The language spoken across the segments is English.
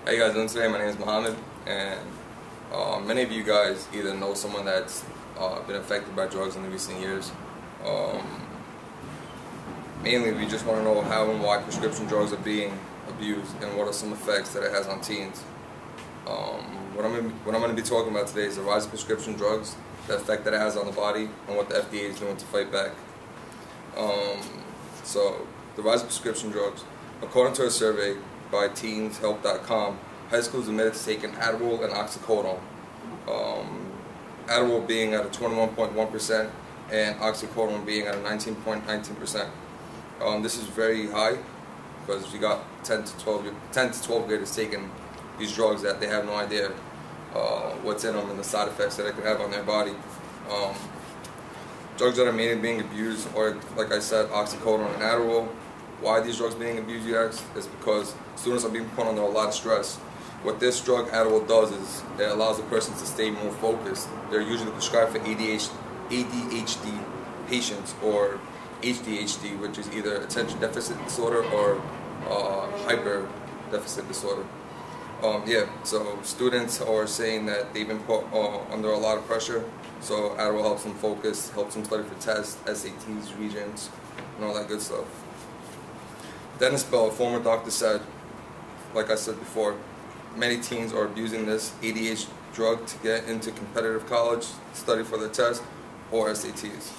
How you guys doing today? My name is Muhammad, and many of you guys either know someone that's been affected by drugs in the recent years. Mainly, we just want to know how and why prescription drugs are being abused and what are some effects that it has on teens. What I'm going to be talking about today is the rise of prescription drugs, the effect that it has on the body, and what the FDA is doing to fight back. So, the rise of prescription drugs. According to a survey by teenshelp.com, high schools admitted to taking Adderall and oxycodone. Adderall being at a 21.1% and oxycodone being at a 19.19%. This is very high because you got 10 to 12 graders taking these drugs that they have no idea what's in them and the side effects that it could have on their body. Drugs that are mainly being abused are, like I said, oxycodone and Adderall. Why are these drugs being abused, you ask? Is because students are being put under a lot of stress. What this drug, Adderall, does is it allows the person to stay more focused. They're usually prescribed for ADHD patients or HDHD, which is either attention deficit disorder or hyper deficit disorder. So students are saying that they've been put under a lot of pressure, so Adderall helps them focus, helps them study for tests, SATs, regents, and all that good stuff. Dennis Bell, a former doctor, said, like I said before, many teens are abusing this ADHD drug to get into competitive college, study for their tests, or SATs.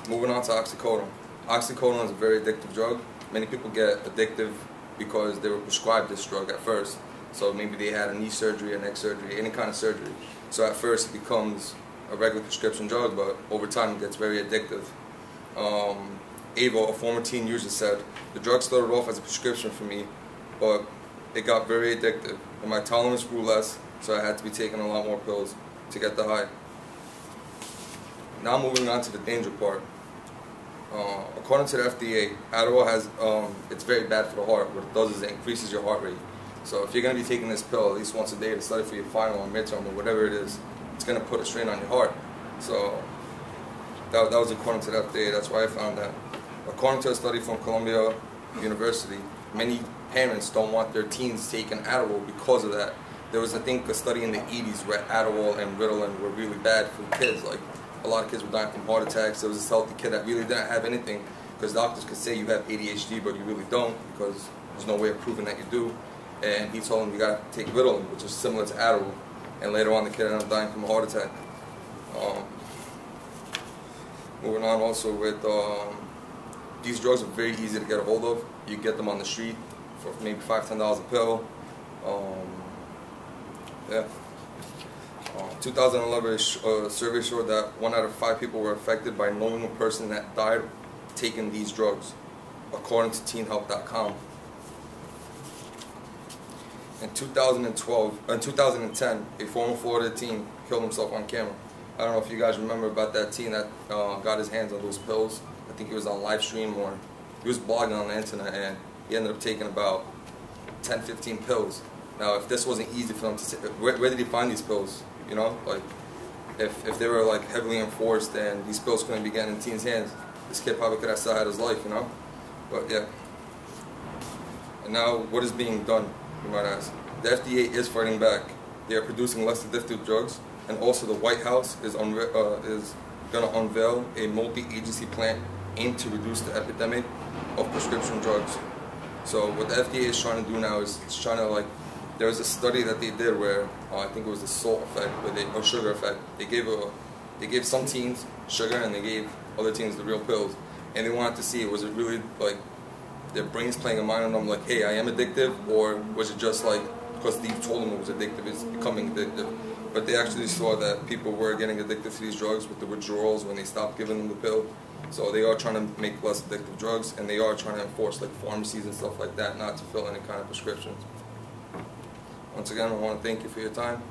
Moving on to oxycodone. Oxycodone is a very addictive drug. Many people get addictive because they were prescribed this drug at first. So maybe they had a knee surgery, a neck surgery, any kind of surgery. So at first it becomes a regular prescription drug, but over time it gets very addictive. Ava, a former teen user, said, "The drug started off as a prescription for me, but it got very addictive, and my tolerance grew less, so I had to be taking a lot more pills to get the high." Now moving on to the danger part. According to the FDA, Adderall has, it's very bad for the heart. What it does is it increases your heart rate. So if you're going to be taking this pill at least once a day to study for your final or midterm or whatever it is, it's going to put a strain on your heart. So that was according to the FDA. That's why I found that. According to a study from Columbia University, many parents don't want their teens taking Adderall because of that. There was, I think, a study in the 80s where Adderall and Ritalin were really bad for kids. Like, a lot of kids were dying from heart attacks. There was this healthy kid that really didn't have anything because doctors could say you have ADHD, but you really don't because there's no way of proving that you do. And he told him you got to take Ritalin, which is similar to Adderall. And later on, the kid ended up dying from a heart attack. Moving on also with these drugs are very easy to get a hold of. You get them on the street for maybe $5, $10 a pill. 2011 survey showed that 1 out of 5 people were affected by knowing a person that died taking these drugs, according to teenhelp.com. In 2010, a former Florida teen killed himself on camera. I don't know if you guys remember about that teen that got his hands on those pills. I think he was on live stream or he was blogging on the internet, and he ended up taking about 10, 15 pills. Now, if this wasn't easy for them to take, where did he find these pills? You know, like if they were like heavily enforced and these pills couldn't be getting in teens' hands, this kid probably could have still had his life, you know. But yeah. And now, what is being done? You might ask. The FDA is fighting back. They are producing less addictive drugs, and also the White House is going to unveil a multi-agency plan aimed to reduce the epidemic of prescription drugs. So what the FDA is trying to do now is it's trying to, like, there was a study that they did where I think it was the salt effect or sugar effect. They gave some teens sugar and they gave other teens the real pills, and they wanted to see, was it really like their brains playing a mind on them, like, hey, I am addictive, or was it just like because Steve told them it was addictive, it's becoming addictive. But they actually saw that people were getting addicted to these drugs with the withdrawals when they stopped giving them the pill. So they are trying to make less addictive drugs, and they are trying to enforce like pharmacies and stuff like that not to fill any kind of prescriptions. Once again, I want to thank you for your time.